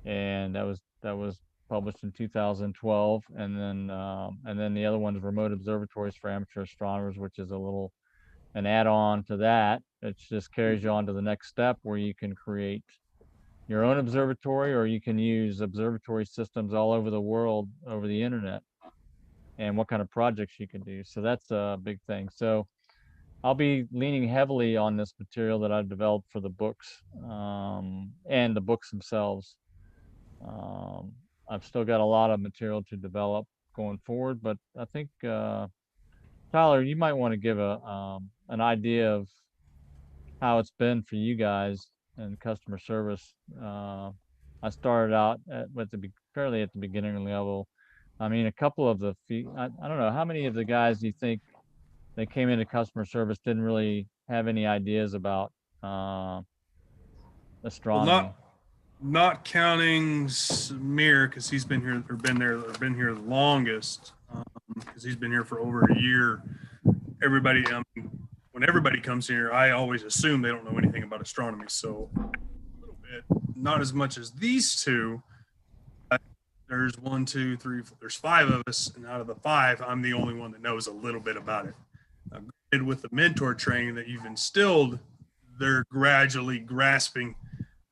and that was published in 2012, and then the other one is Remote Observatories for Amateur Astronomers, which is an add-on to that. It just carries you on to the next step, where you can create your own observatory, or you can use observatory systems all over the world over the internet, and what kind of projects you can do. So that's a big thing. So I'll be leaning heavily on this material that I've developed for the books, and the books themselves. I've still got a lot of material to develop going forward, but I think Tyler, you might want to give an idea of how it's been for you guys in customer service. I started out fairly at the beginning level. I mean, a couple of I don't know, how many of the guys do you think they came into customer service didn't really have any ideas about Well, astronomy? not counting Samir, because he's been here or been here the longest, because he's been here for over a year. Everybody, when everybody comes here, I always assume they don't know anything about astronomy. So a little bit, not as much as these two. There's 1, 2, 3, 4, there's 5 of us, and out of the 5, I'm the only one that knows a little bit about it. With the mentor training that you've instilled, they're gradually grasping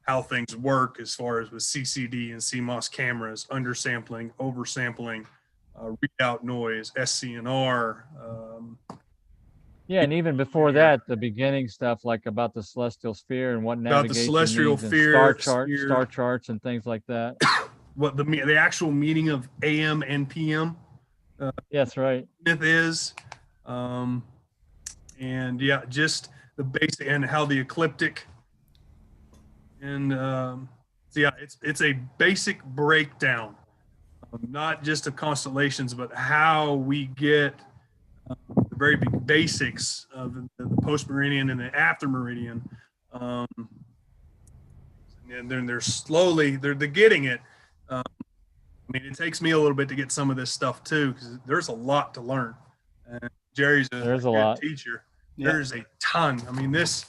how things work as far as with CCD and CMOS cameras, undersampling, oversampling, readout noise, SCNR. Yeah, and even before that, the beginning stuff like about the celestial sphere and what About the navigation celestial means and sphere, star charts and things like that. What the actual meaning of AM and PM Yes, right. is, and yeah, just the basic and how the ecliptic, and so yeah, it's a basic breakdown, not just of constellations, but how we get the very basics of the post meridian and the after meridian, and then they're getting it. I mean, it takes me a little bit to get some of this stuff too, because there's a lot to learn. And Jerry's There's a good lot. teacher. Yeah. There's a ton. I mean, this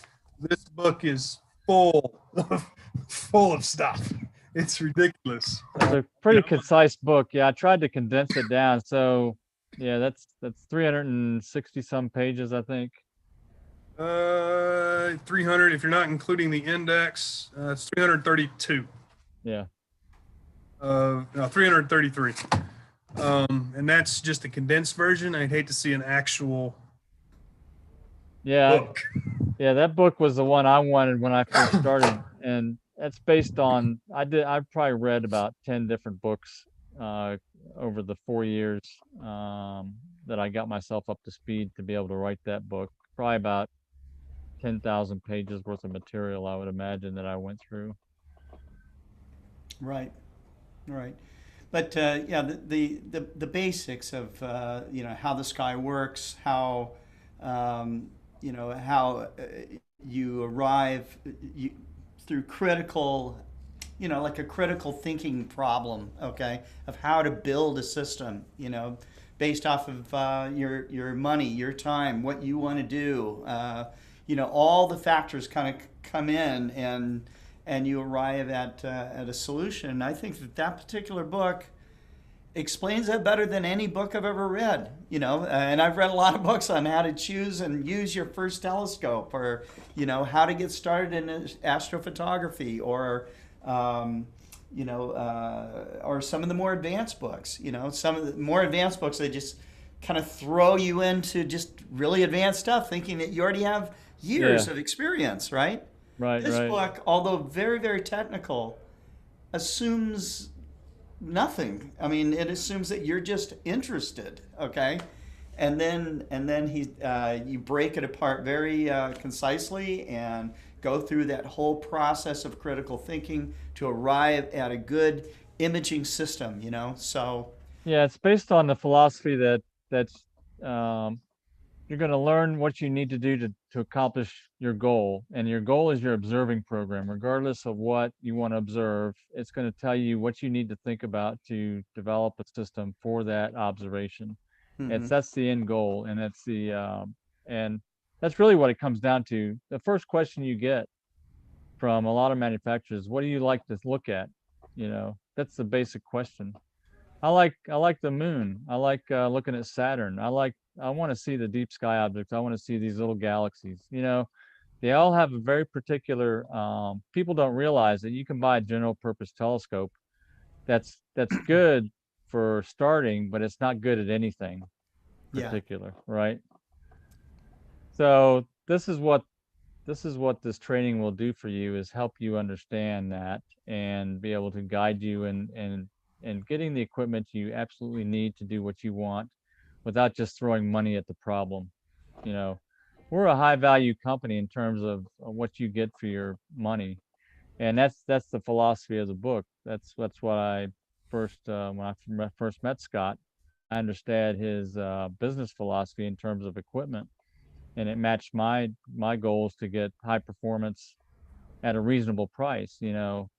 book is full of stuff. It's ridiculous. It's a pretty concise book. Yeah, I tried to condense it down. So yeah, that's 360 some pages, I think. 300 if you're not including the index. It's 332. Yeah. No, 333. And that's just a condensed version. I'd hate to see an actual book. Yeah, that book was the one I wanted when I first started, and that's based on I probably read about 10 different books over the 4 years that I got myself up to speed to be able to write that book. Probably about 10,000 pages worth of material, I would imagine, that I went through. Right. But yeah, the basics of how the sky works, how how you arrive through critical, like a critical thinking problem, okay, of how to build a system, based off of your money, your time, what you want to do, all the factors kind of come in and you arrive at a solution. I think that particular book explains that better than any book I've ever read. And I've read a lot of books on how to choose and use your first telescope, or how to get started in astrophotography, or or some of the more advanced books. Some of the more advanced books, they just kind of throw you into just really advanced stuff, thinking that you already have years of experience, right? Right. This book, although very, very technical, assumes nothing. I mean, it assumes that you're just interested, okay? And then you break it apart very concisely and go through that whole process of critical thinking to arrive at a good imaging system. So yeah, it's based on the philosophy that's you're going to learn what you need to do to accomplish your goal. And your goal is your observing program. Regardless of what you want to observe, it's going to tell you what you need to think about to develop a system for that observation. That's the end goal, and that's really what it comes down to. The first question you get from a lot of manufacturers, what do you like to look at? That's the basic question. I like the moon. I like looking at Saturn. I want to see the deep sky objects. I want to see these little galaxies. They all have a very particular. People don't realize that you can buy a general purpose telescope that's good for starting, but it's not good at anything particular, right? So this is what this training will do for you, is help you understand that and be able to guide you and getting the equipment you absolutely need to do what you want without just throwing money at the problem. You know, we're a high value company in terms of what you get for your money. And that's the philosophy of the book. That's what I first when I first met Scott, I understand his business philosophy in terms of equipment, and it matched my goals to get high performance at a reasonable price. You know,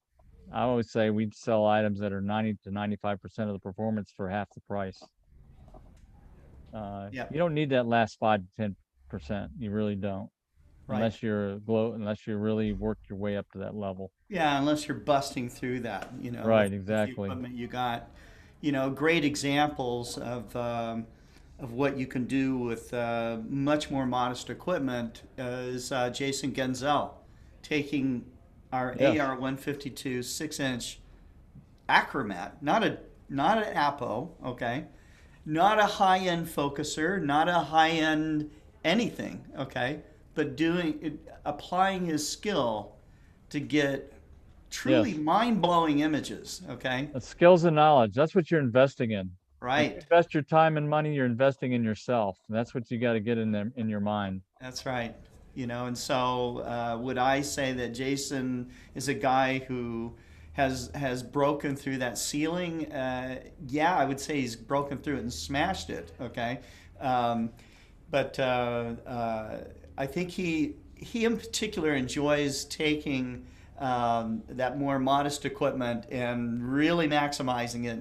I always say we'd sell items that are 90 to 95% of the performance for half the price. Yeah. You don't need that last 5 to 10%. You really don't, Right. unless you really work your way up to that level. Yeah, unless you're busting through that, Right, with the exactly. equipment you got. Great examples of what you can do with much more modest equipment is Jason Genzel taking our Yes. AR-152 6-inch Acromat, not an Apo, okay, not a high-end focuser, not a high-end anything, okay, but applying his skill to get truly Yes. mind-blowing images, okay? That's skills and knowledge. That's what you're investing in. When you Right. invest your time and money, you're investing in yourself. And that's what you got to get in there in your mind. That's right. And so would I say that Jason is a guy who has broken through that ceiling? Yeah, I would say he's broken through it and smashed it. Okay, but I think he in particular enjoys taking that more modest equipment and really maximizing it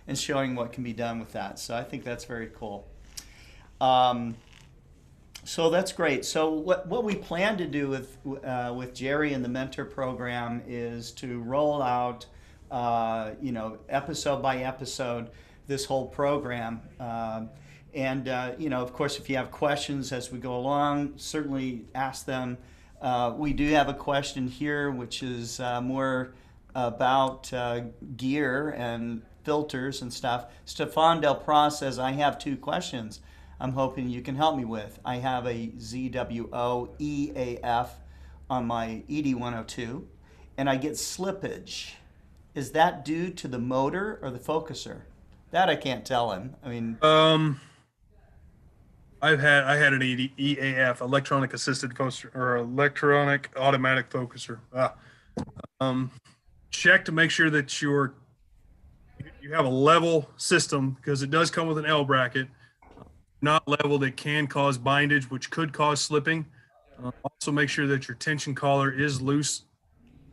and showing what can be done with that. So I think that's very cool. So that's great. So what we plan to do with Jerry and the mentor program is to roll out, episode by episode, this whole program. Of course, if you have questions as we go along, certainly ask them. We do have a question here, which is more about gear and filters and stuff. Stefan Del Pra says, I have 2 questions I'm hoping you can help me with. I have a ZWO EAF on my ED102, and I get slippage. Is that due to the motor or the focuser? That I can't tell him. I mean, I had an EAF, electronic assisted focuser, or electronic automatic focuser. Check to make sure that you have a level system, because it does come with an L bracket. Not level, that can cause bindage, which could cause slipping. Also make sure that your tension collar is loose.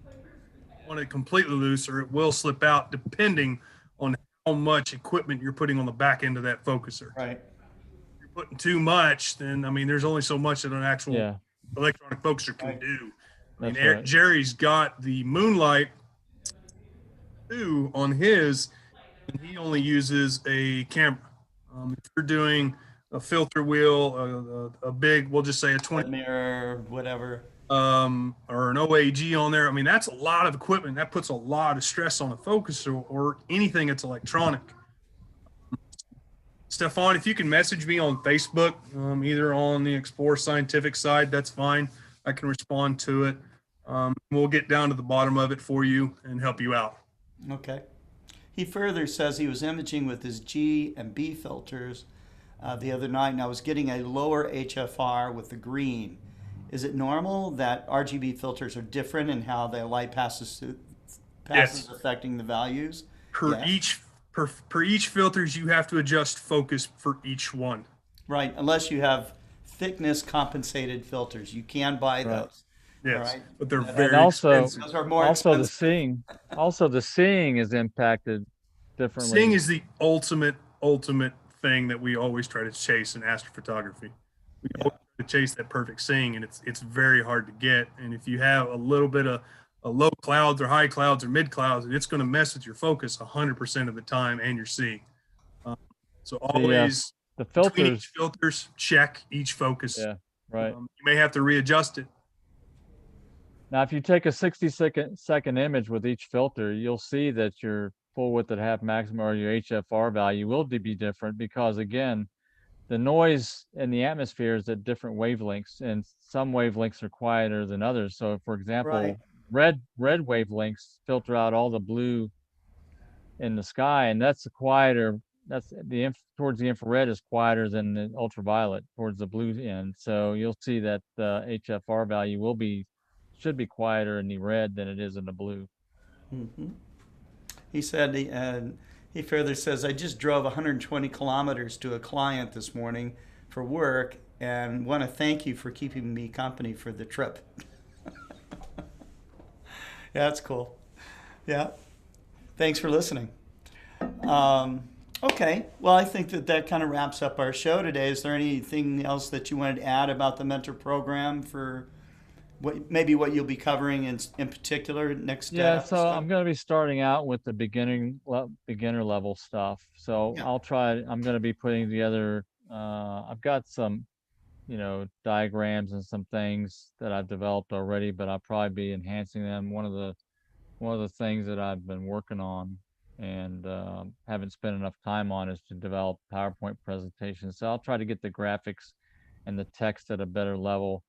You want it completely loose, or it will slip out depending on how much equipment you're putting on the back end of that focuser. right. If you're putting too much, then there's only so much that an actual electronic focuser can do. Right. Jerry's got the Moonlight 2 on his, and he only uses a camera. If you're doing a filter wheel, a big, we'll just say a 20 mirror, whatever, or an OAG on there. That's a lot of equipment. That puts a lot of stress on a focuser or anything that's electronic. Stefan, if you can message me on Facebook, either on the Explore Scientific side, that's fine. I can respond to it. We'll get down to the bottom of it for you and help you out. Okay. He further says he was imaging with his G and B filters the other night, and I was getting a lower HFR with the green. Is it normal that RGB filters are different in how the light passes Yes. affecting the values? Per each filters, you have to adjust focus for each one. Right, unless you have thickness compensated filters. You can buy those. Yes, right? but they're And very expensive. Those are more Also expensive. the seeing is impacted differently. Seeing is the ultimate thing that we always try to chase in astrophotography. We always try to chase that perfect seeing, and it's very hard to get. And if you have a little bit of low clouds or high clouds or mid clouds, it's going to mess with your focus 100% of the time and your seeing. So always the between each filters, check each focus. Yeah, right. You may have to readjust it. Now, if you take a 60-second image with each filter, you'll see that your full width at half maximum or your HFR value will be different, because again, the noise in the atmosphere is at different wavelengths, and some wavelengths are quieter than others. So, for Right. example, red wavelengths filter out all the blue in the sky, and that's a quieter. That's towards the infrared is quieter than the ultraviolet towards the blue end. So you'll see that the HFR value should be quieter in the red than it is in the blue. Hmm. He said, he further says, I just drove 120 kilometers to a client this morning for work and want to thank you for keeping me company for the trip. Yeah, that's cool. Yeah. Thanks for listening. Okay. Well, I think that kind of wraps up our show today. Is there anything else that you wanted to add about the mentor program for what you'll be covering in particular next Yeah, so episode? I'm going to be starting out with the beginner level stuff. So Yeah. I'm going to be putting together, I've got some, diagrams and some things that I've developed already, but I'll probably be enhancing them. One of the things that I've been working on and haven't spent enough time on is to develop PowerPoint presentations. So I'll try to get the graphics and the text at a better level.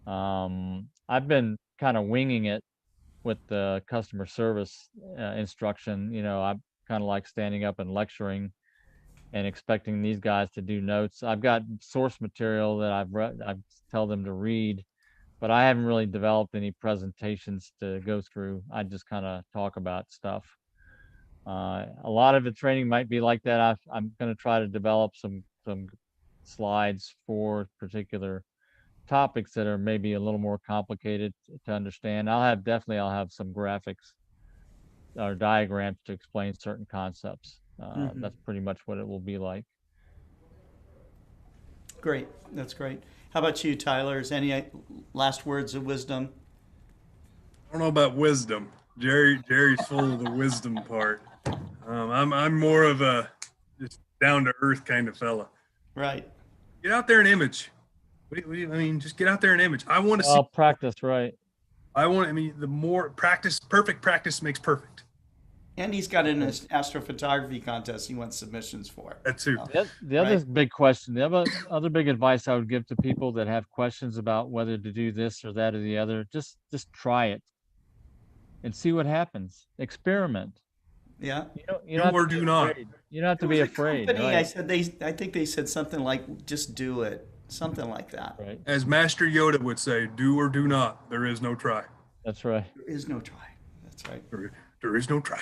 I've been kind of winging it with the customer service instruction. I'm kind of like standing up and lecturing and expecting these guys to do notes. I've got source material that I've read, I tell them to read, but I haven't really developed any presentations to go through. I just kind of talk about stuff. A lot of the training might be like that. I'm going to try to develop some slides for particular topics that are maybe a little more complicated to understand. I'll have some graphics or diagrams to explain certain concepts. Mm-hmm. That's pretty much what it will be like. Great. That's great. How about you, Tyler? Is any last words of wisdom? I don't know about wisdom. Jerry's full of the wisdom part. I'm more of a just down to earth kind of fella. Right. Get out there and image. Just get out there and image. I want to see. Practice, right? The more practice, perfect practice makes perfect. And he's got an astrophotography contest he wants submissions for. That too. The other big question, the other big advice I would give to people that have questions about whether to do this or that or the other, just try it and see what happens. Experiment. Yeah. You don't do not. You don't have to be afraid. Company, right? I think they said something like, just do it. Something like that. Right. As Master Yoda would say, do or do not. There is no try. That's right. There is no try. That's right. There is no try.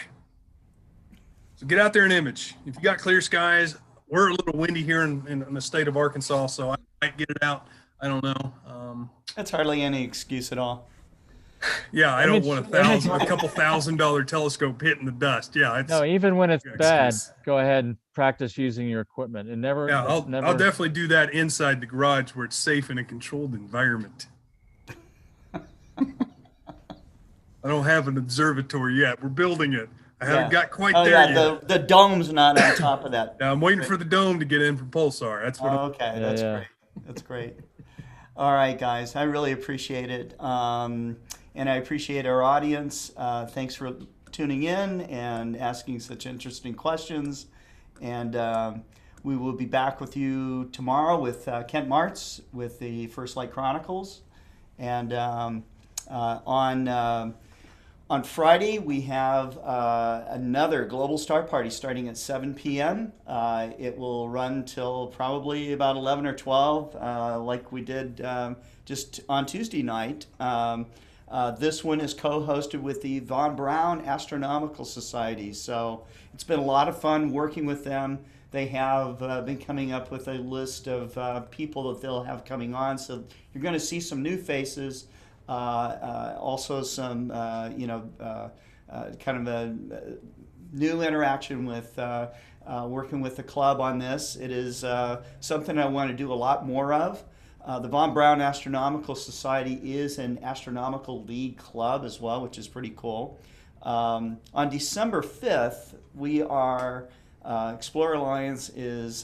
So get out there and image. If you got clear skies, we're a little windy here in the state of Arkansas, so I might get it out. I don't know. That's hardly any excuse at all. Yeah, I don't want a couple $1,000 telescope hitting the dust. Yeah, no. Even when it's bad, go ahead and practice using your equipment. I'll definitely do that inside the garage where it's safe in a controlled environment. I don't have an observatory yet. We're building it. I haven't got quite there yet. The dome's not on top of that. Yeah, I'm waiting for the dome to get in from Pulsar. That's what. Okay, that's great. That's great. All right, guys, I really appreciate it. And I appreciate our audience. Thanks for tuning in and asking such interesting questions. And we will be back with you tomorrow with Kent Martz with the First Light Chronicles. And on Friday, we have another Global Star Party starting at 7 p.m. It will run till probably about 11 or 12, like we did just on Tuesday night. This one is co-hosted with the Von Braun Astronomical Society. So it's been a lot of fun working with them. They have been coming up with a list of people that they'll have coming on. So you're going to see some new faces. Also some, kind of a new interaction with working with the club on this. It is something I want to do a lot more of. The Von Braun Astronomical Society is an astronomical league club as well, which is pretty cool. On December 5th, we are, Explorer Alliance is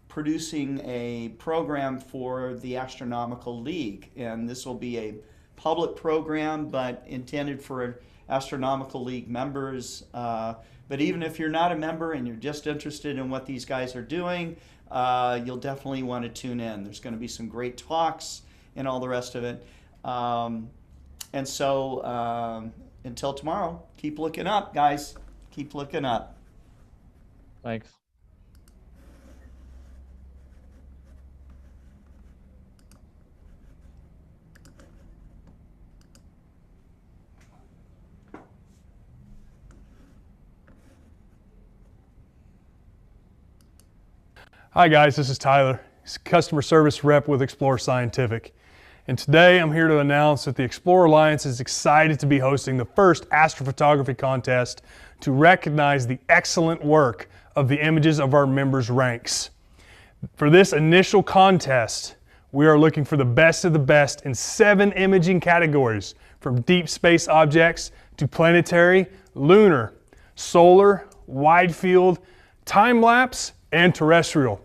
producing a program for the Astronomical League, and this will be a public program but intended for Astronomical League members. But even if you're not a member and you're just interested in what these guys are doing, you'll definitely want to tune in. There's going to be some great talks and all the rest of it. And so until tomorrow, keep looking up, guys. Keep looking up. Thanks. Hi guys, this is Tyler, customer service rep with Explore Scientific. And today I'm here to announce that the Explore Alliance is excited to be hosting the first astrophotography contest to recognize the excellent work of the images of our members' ranks. For this initial contest, we are looking for the best of the best in 7 imaging categories, from deep space objects to planetary, lunar, solar, wide field, time-lapse, and terrestrial.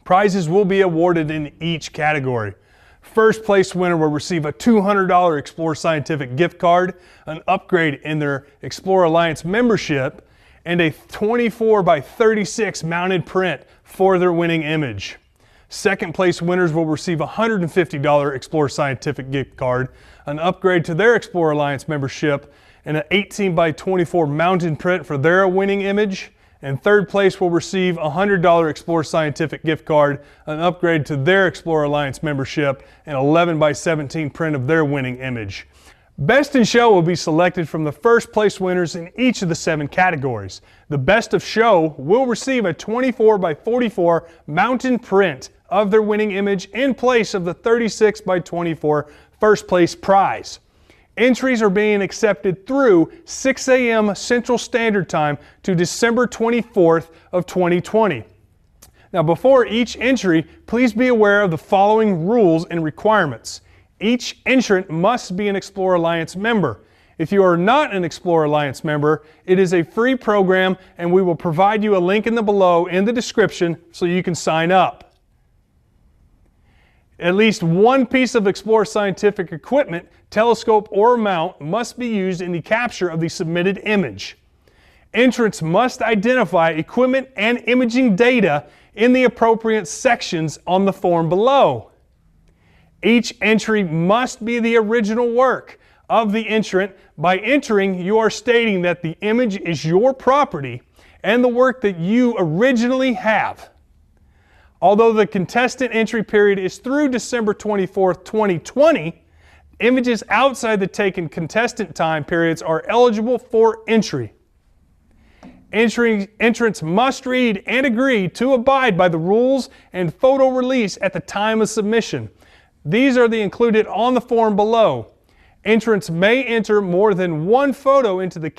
Prizes will be awarded in each category. First place winner will receive a $200 Explore Scientific gift card, an upgrade in their Explore Alliance membership, and a 24 by 36 mounted print for their winning image. Second place winners will receive a $150 Explore Scientific gift card, an upgrade to their Explore Alliance membership, and an 18 by 24 mounted print for their winning image. And third place will receive a $100 Explore Scientific gift card, an upgrade to their Explore Alliance membership, and 11 by 17 print of their winning image. Best in Show will be selected from the first place winners in each of the 7 categories. The Best of Show will receive a 24 by 44 mountain print of their winning image in place of the 36 by 24 first place prize. Entries are being accepted through 6 a.m. Central Standard Time to December 24th of 2020. Now, before each entry, please be aware of the following rules and requirements. Each entrant must be an Explore Alliance member. If you are not an Explore Alliance member, it is a free program, and we will provide you a link in the below in the description so you can sign up. At least one piece of Explore Scientific equipment, telescope or mount, must be used in the capture of the submitted image. Entrants must identify equipment and imaging data in the appropriate sections on the form below. Each entry must be the original work of the entrant. By entering, you are stating that the image is your property and the work that you originally have. Although the contestant entry period is through December 24th, 2020, images outside the taken contestant time periods are eligible for entry. Entrants must read and agree to abide by the rules and photo release at the time of submission. These are included on the form below. Entrants may enter more than one photo into the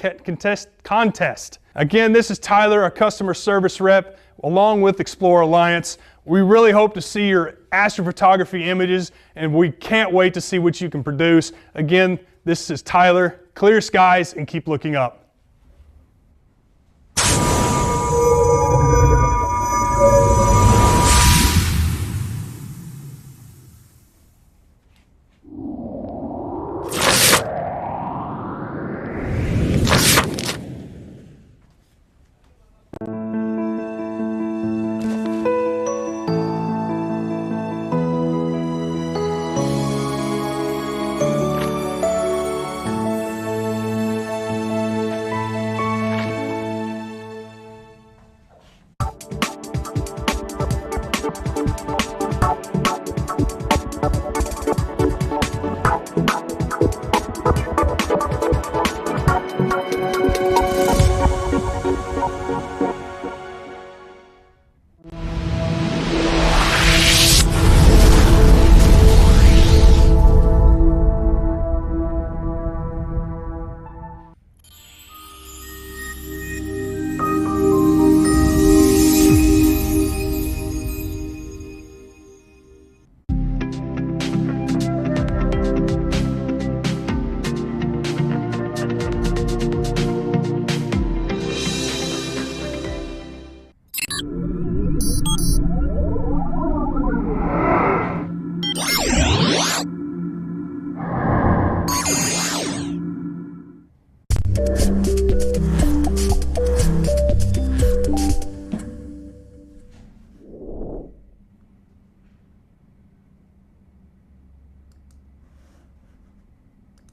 contest. Again, this is Tyler, a customer service rep, along with Explore Alliance. We really hope to see your astrophotography images, and we can't wait to see what you can produce. Again, this is Tyler. Clear skies and keep looking up.